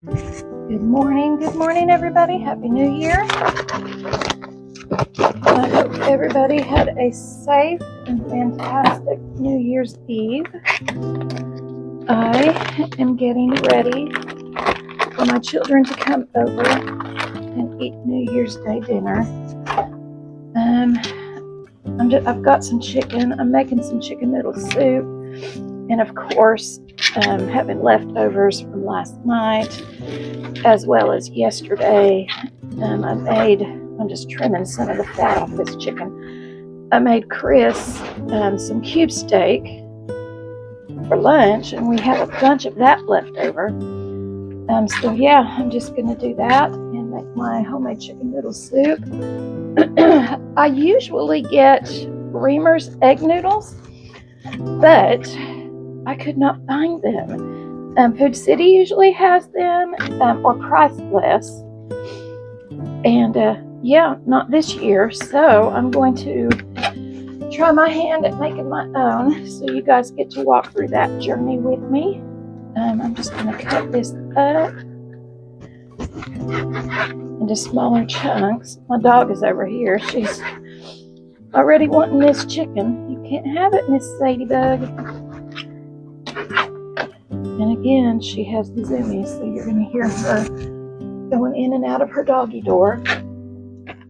Good morning, everybody. Happy New Year. I hope everybody had a safe and fantastic New Year's Eve. I am getting ready for my children to come over and eat New Year's Day dinner. I've got some chicken. I'm making some chicken noodle soup, and of course, having leftovers from last night as well as yesterday. I'm just trimming some of the fat off this chicken. I made Chris some cube steak for lunch, and we have a bunch of that left over. So yeah, I'm just going to do that and make my homemade chicken noodle soup. I usually get Reamer's egg noodles, but I could not find them. Food City usually has them, or Priceless. And yeah, not this year. So I'm going to try my hand at making my own. So you guys get to walk through that journey with me. I'm just going to cut this up into smaller chunks. My dog is over here. She's already wanting this chicken. You can't have it, Miss Sadybug. And again, she has the zoomies, so you're going to hear her going in and out of her doggy door.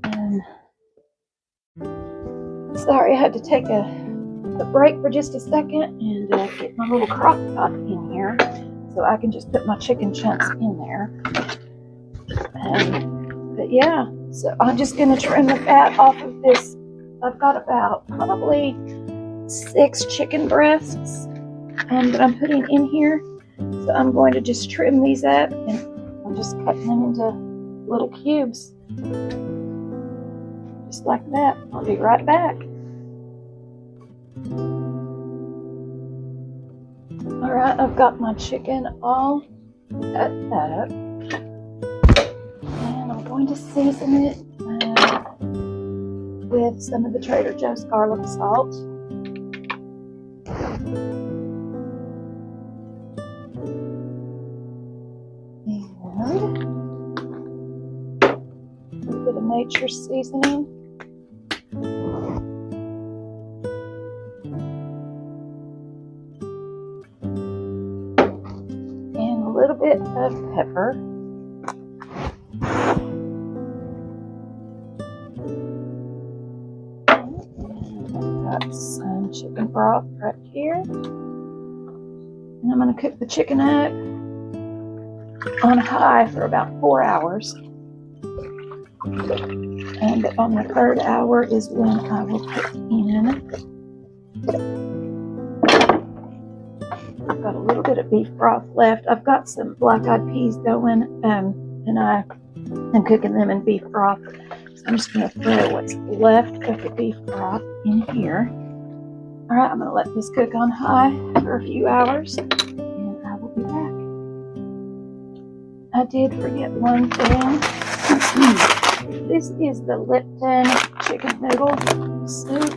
And sorry, I had to take a break for just a second and get my little crock pot in here so I can just put my chicken chunks in there. But yeah, so I'm just going to trim the fat off of this. I've got about probably 6 chicken breasts that I'm putting in here. So I'm going to just trim these up, and I'm just cutting them into little cubes. Just like that. I'll be right back. Alright, I've got my chicken all cut up. And I'm going to season it with some of the Trader Joe's garlic salt. A little bit of nature seasoning. And a little bit of pepper. And I've got some chicken broth right here. And I'm going to cook the chicken up on high for about 4 hours. And on the 3rd hour is when I will put in. I've got a little bit of beef broth left. I've got some black-eyed peas going, and I am cooking them in beef broth. So I'm just going to throw what's left of the beef broth in here. All right, I'm going to let this cook on high for a few hours, and I will be back. I did forget one thing. This is the Lipton chicken noodle soup.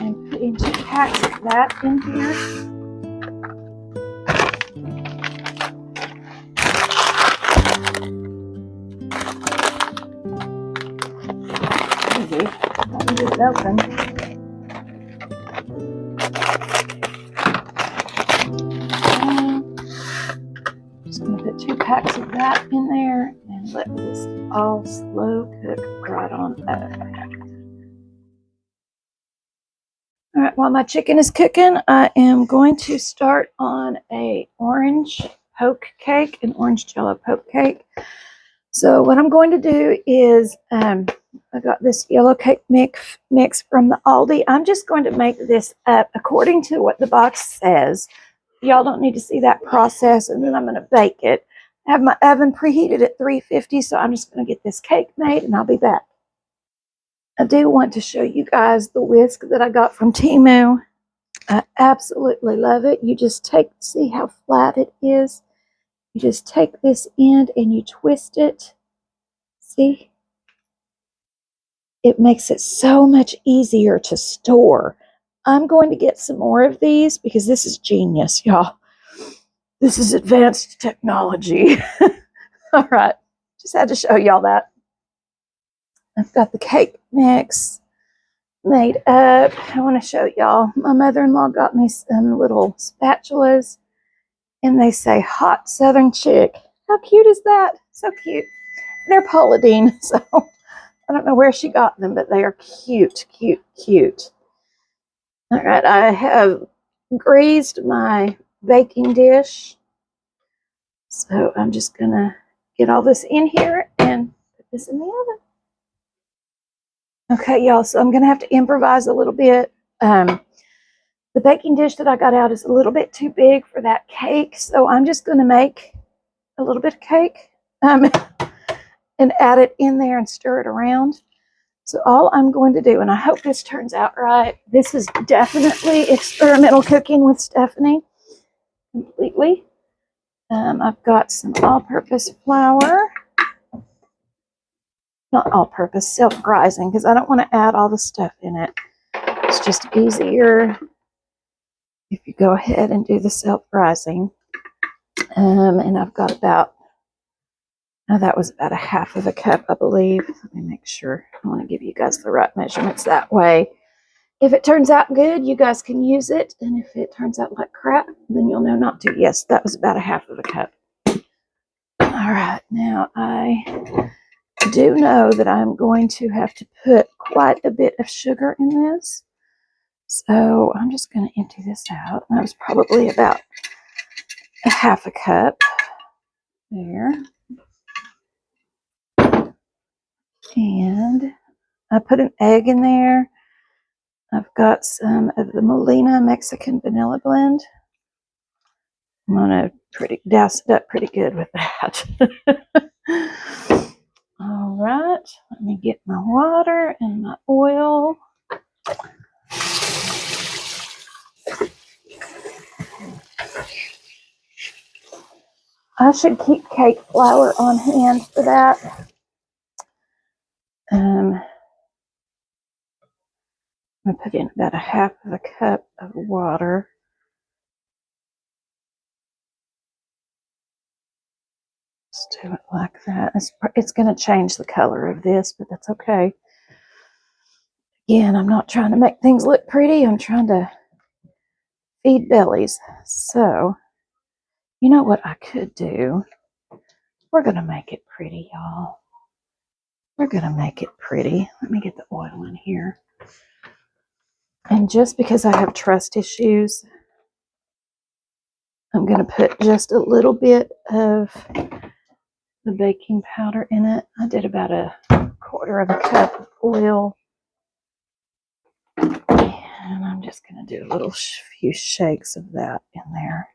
I'm putting 2 packs of that in here. Easy. Let me get it open. Put 2 packs of that in there and let this all slow cook right on up. All right, while my chicken is cooking, I am going to start on an orange poke cake, an orange jello poke cake. So what I'm going to do is, I got this yellow cake mix from the Aldi. I'm just going to make this up according to what the box says. Y'all don't need to see that process, and then I'm going to bake it. I have my oven preheated at 350, so I'm just going to get this cake made, and I'll be back. I do want to show you guys the whisk that I got from Temu. I absolutely love it. You just see how flat it is? You just take this end and you twist it. See? It makes it so much easier to store. I'm going to get some more of these because this is genius, y'all. This is advanced technology. All right, just had to show y'all that. I've got the cake mix made up. I want to show y'all. My mother-in-law got me some little spatulas, and they say hot southern chick. How cute is that? So cute. They're Polydine, so I don't know where she got them, but they are cute, cute, cute. All right, I have greased my baking dish. So I'm just gonna get all this in here and put this in the oven. Okay, y'all, so I'm gonna have to improvise a little bit. The baking dish that I got out is a little bit too big for that cake, so I'm just gonna make a little bit of cake and add it in there and stir it around. So all I'm going to do, and I hope this turns out right, this is definitely experimental cooking with Stephanie, completely. I've got some all-purpose flour. Not all-purpose, self-rising, because I don't want to add all the stuff in it. It's just easier if you go ahead and do the self-rising. And I've got about, now that was about a half of a cup, I believe. Let me make sure. I want to give you guys the right measurements that way. If it turns out good, you guys can use it. And if it turns out like crap, then you'll know not to. Yes, that was about a half of a cup. All right, now I do know that I'm going to have to put quite a bit of sugar in this. So I'm just going to empty this out. That was probably about a half a cup there. And I put an egg in there. I've got some of the Molina Mexican vanilla blend. I'm going to douse it up pretty good with that. All right, let me get my water and my oil. I should keep cake flour on hand for that. I'm going to put in about a half of a cup of water. Just do it like that. It's going to change the color of this, but that's okay. Again, I'm not trying to make things look pretty. I'm trying to feed bellies. So, you know what I could do? We're going to make it pretty, y'all. We're going to make it pretty. Let me get the oil in here. And just because I have trust issues, I'm going to put just a little bit of the baking powder in it. I did about a quarter of a cup of oil. And I'm just going to do a few shakes of that in there.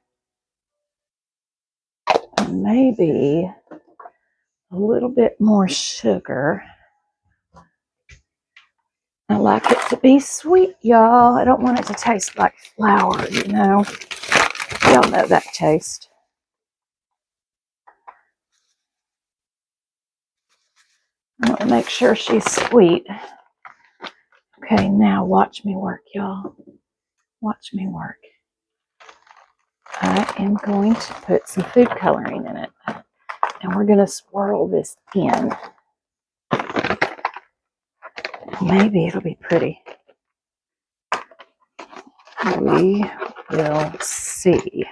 And maybe a little bit more sugar. I like it to be sweet, y'all. I don't want it to taste like flour, you know. Y'all know that taste. I want to make sure she's sweet. Okay, now watch me work, y'all. Watch me work. I am going to put some food coloring in it. And we're going to swirl this in. Maybe it'll be pretty. We will see.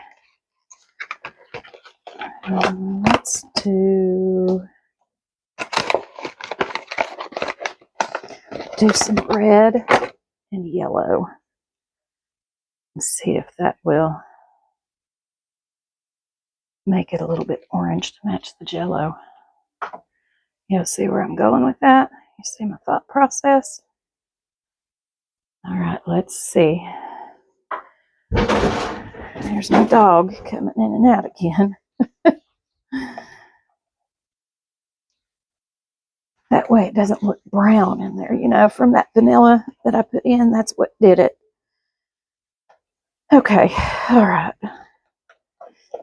Let's do some red and yellow. Let's see if that will make it a little bit orange to match the jello. You'll see where I'm going with that? You see my thought process? All right, let's see. There's my dog coming in and out again. That way it doesn't look brown in there, you know, from that vanilla that I put in. That's what did it. Okay, all right.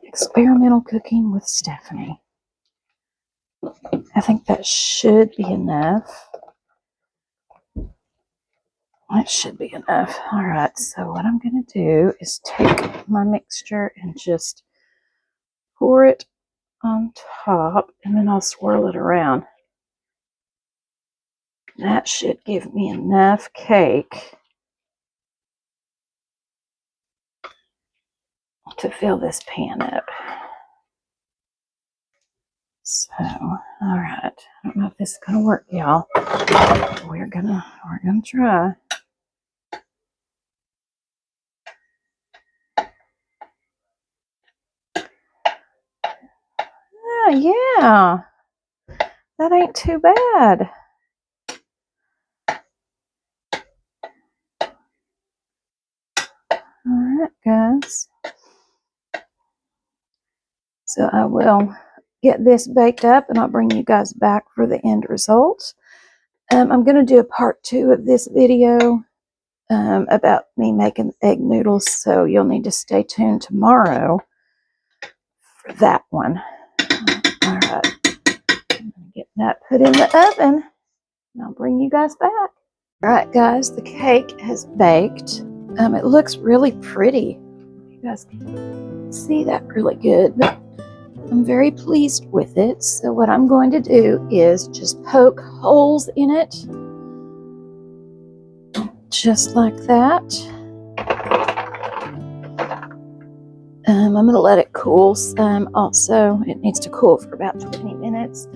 Experimental cooking with Stephanie. I think that should be enough. That should be enough. All right, so what I'm going to do is take my mixture and just pour it on top, and then I'll swirl it around. That should give me enough cake to fill this pan up. So, all right. I don't know if this is gonna work, y'all. We're gonna try. Yeah. That ain't too bad. All right, guys. So I will get this baked up, and I'll bring you guys back for the end result. I'm going to do a part 2 of this video about me making egg noodles, so you'll need to stay tuned tomorrow for that one. All right, I'm going to get that put in the oven, and I'll bring you guys back. All right, guys, the cake has baked. It looks really pretty. You guys can see that really good, but I'm very pleased with it. So what I'm going to do is just poke holes in it, just like that. I'm going to let it cool some. Also, it needs to cool for about 20 minutes.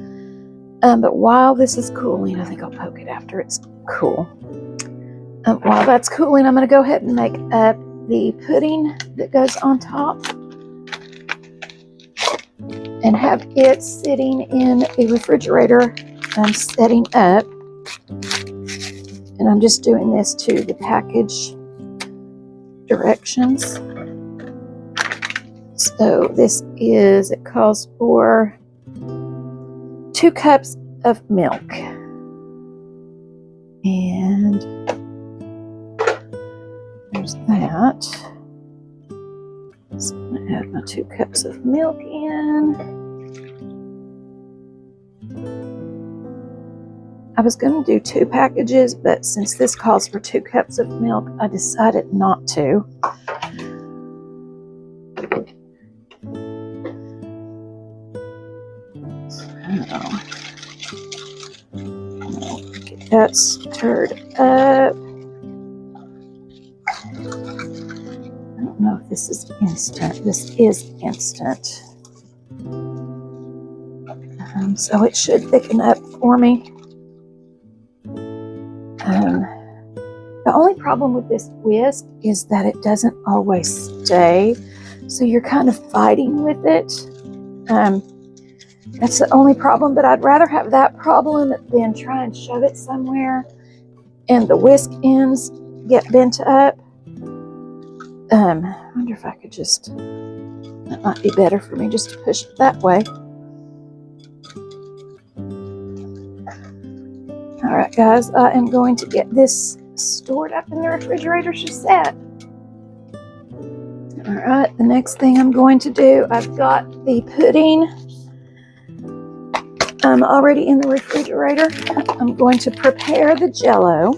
But while this is cooling, I think I'll poke it after it's cool. While that's cooling, I'm going to go ahead and make up the pudding that goes on top, and have it sitting in the refrigerator. I'm setting up, and I'm just doing this to the package directions. So this is, it calls for 2 cups of milk, and there's that. So I'm going to add my 2 cups of milk in. I was going to do 2 packages, but since this calls for 2 cups of milk, I decided not to. So, I'll get that stirred up. I don't know if this is instant. This is instant. So it should thicken up for me. The only problem with this whisk is that it doesn't always stay. So you're kind of fighting with it. That's the only problem, but I'd rather have that problem than try and shove it somewhere and the whisk ends get bent up. I wonder if I could just, that might be better for me just to push it that way. All right, guys, I am going to get this stored up in the refrigerator to set. All right, the next thing I'm going to do, I've got the pudding already in the refrigerator. I'm going to prepare the jello.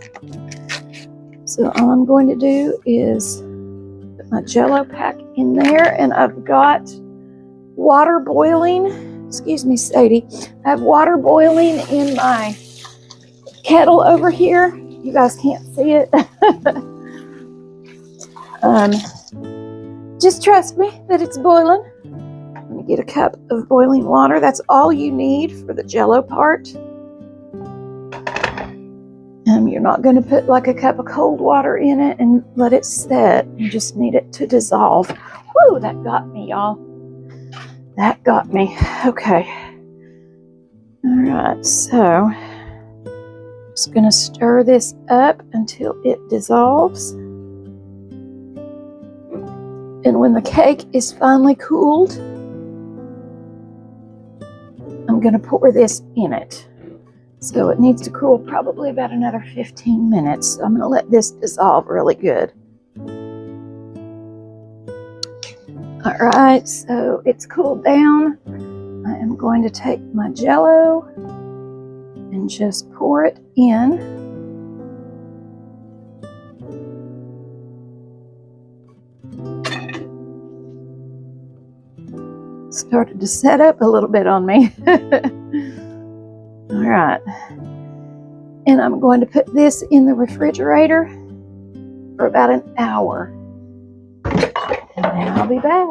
So all I'm going to do is put my jello pack in there, and I've got water boiling. Excuse me, Sadie. I have water boiling in my kettle over here. You guys can't see it. Just trust me that it's boiling. I'm going to get a cup of boiling water. That's all you need for the jello part. You're not going to put like a cup of cold water in it and let it set. You just need it to dissolve. Whoo, that got me, y'all. That got me. Okay. All right, so just going to stir this up until it dissolves. And when the cake is finally cooled, I'm going to pour this in it. So it needs to cool probably about another 15 minutes. So I'm going to let this dissolve really good. All right, so it's cooled down. I am going to take my jello and just pour it in. started to set up a little bit on me. All right. And I'm going to put this in the refrigerator for about an hour. And then I'll be back.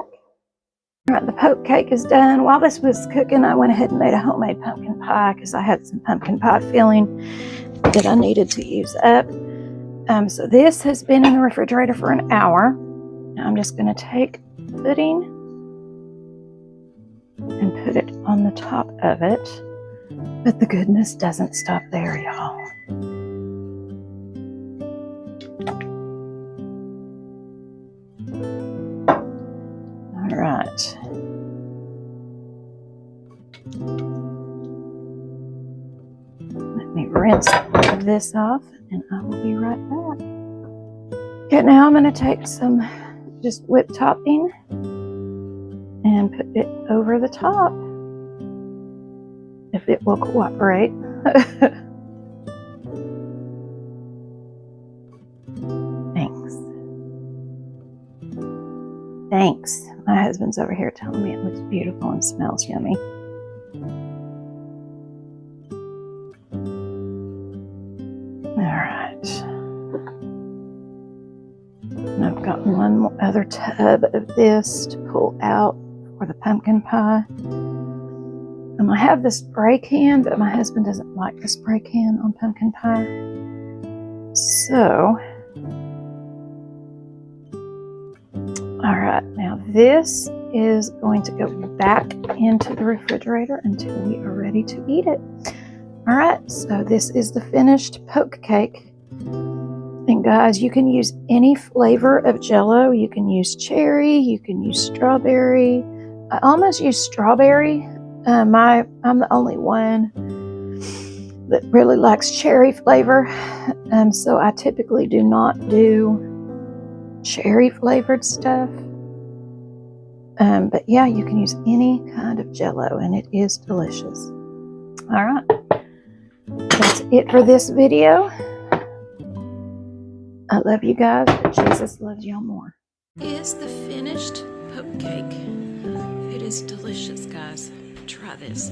All right, the poke cake is done. While this was cooking, I went ahead and made a homemade pumpkin pie because I had some pumpkin pie filling that I needed to use up. So this has been in the refrigerator for an hour. Now I'm just going to take pudding and put it on the top of it. But the goodness doesn't stop there, y'all. All right. Let me rinse this off and I will be right back. Okay, now I'm going to take some just whipped topping and put it over the top, if it will cooperate. Thanks. My husband's over here telling me it looks beautiful and smells yummy. All right. And I've got one other tub of this to pull out for the pumpkin pie. And I have the spray can, but my husband doesn't like the spray can on pumpkin pie. So, all right, now this is going to go back into the refrigerator until we are ready to eat it. All right, so this is the finished poke cake. And guys, you can use any flavor of jello. You can use cherry, you can use strawberry. I almost use strawberry. I'm the only one that really likes cherry flavor. So I typically do not do cherry flavored stuff. But yeah, you can use any kind of jello and it is delicious. All right, that's it for this video. I love you guys, but Jesus loves y'all more. Is the finished poke cake. It is delicious, guys. Try this.